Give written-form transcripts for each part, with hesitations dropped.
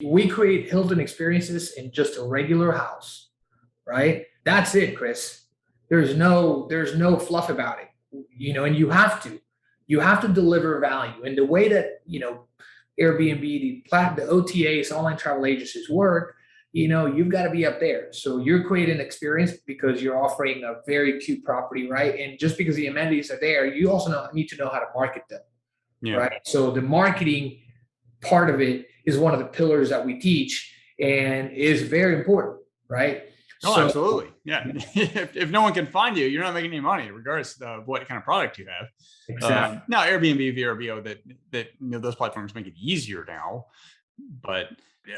We create Hilton experiences in just a regular house, right? That's it, Chris. There's no fluff about it, and you have to deliver value. And the way that, Airbnb, the OTAs, online travel agencies work, you've got to be up there. So you're creating an experience because you're offering a very cute property, right? And just because the amenities are there, you also need to know how to market them, Yeah. right? So the marketing part of it is one of the pillars that we teach and is very important, right? Oh, So absolutely. Yeah. If no one can find you, you're not making any money, regardless of what kind of product you have. exactly. Now, Airbnb, VRBO, that those platforms make it easier now. But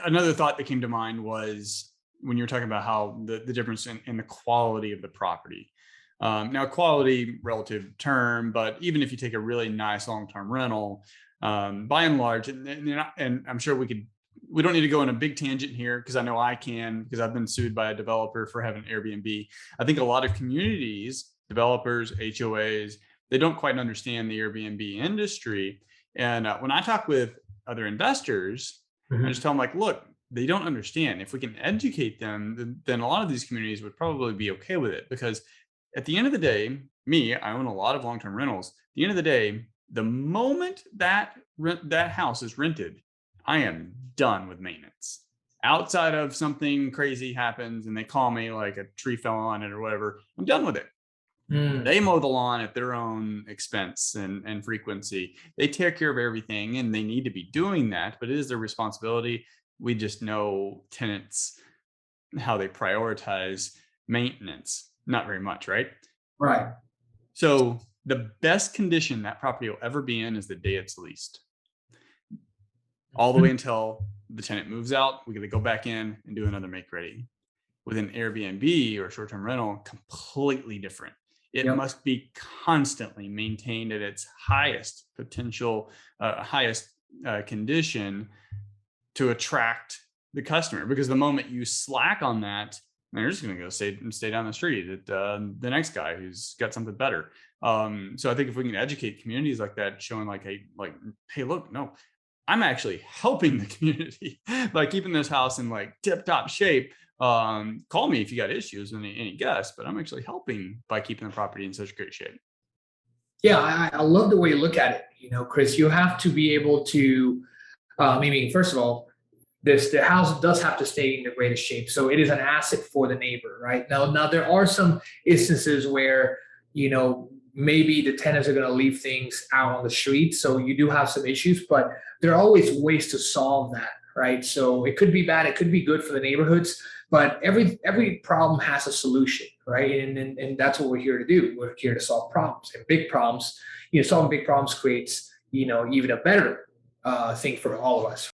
another thought that came to mind was when you were talking about how the difference in the quality of the property. Now, quality relative term, but even if you take a really nice long-term rental, by and large, and I'm sure we don't need to go on a big tangent here because I know I can, because I've been sued by a developer for having Airbnb. I think a lot of communities, developers, HOAs, they don't quite understand the Airbnb industry. And when I talk with other investors, I just tell them, like, look, they don't understand. If we can educate them, then a lot of these communities would probably be okay with it. Because at the end of the day, I own a lot of long-term rentals. At the end of the day, the moment that house is rented, I am done with maintenance. Outside of something crazy happens and they call me, like a tree fell on it or whatever, I'm done with it. Mm. They mow the lawn at their own expense and frequency. They take care of everything, and they need to be doing that, but it is their responsibility. We just know tenants, how they prioritize maintenance. Not very much, right? Right. So the best condition that property will ever be in is the day it's leased. All the way until the tenant moves out, we got to go back in and do another make ready. With an Airbnb or short-term rental, completely different. It Yep. must be constantly maintained at its highest potential, highest condition to attract the customer. Because the moment you slack on that, they're just going to go stay down the street at the next guy who's got something better. So I think if we can educate communities like that, showing hey, look, no, I'm actually helping the community by keeping this house in like tip-top shape. Call me if you got issues, any guests, but I'm actually helping by keeping the property in such great shape. Yeah, I love the way you look at it. Chris, you have to be able to, first of all, the house does have to stay in the greatest shape. So it is an asset for the neighbor, right? Now there are some instances where, maybe the tenants are going to leave things out on the street. So you do have some issues, but there are always ways to solve that, right? So it could be bad, it could be good for the neighborhoods, but every problem has a solution, right? And that's what we're here to do. We're here to solve problems, and big problems. Solving big problems creates, even a better thing for all of us.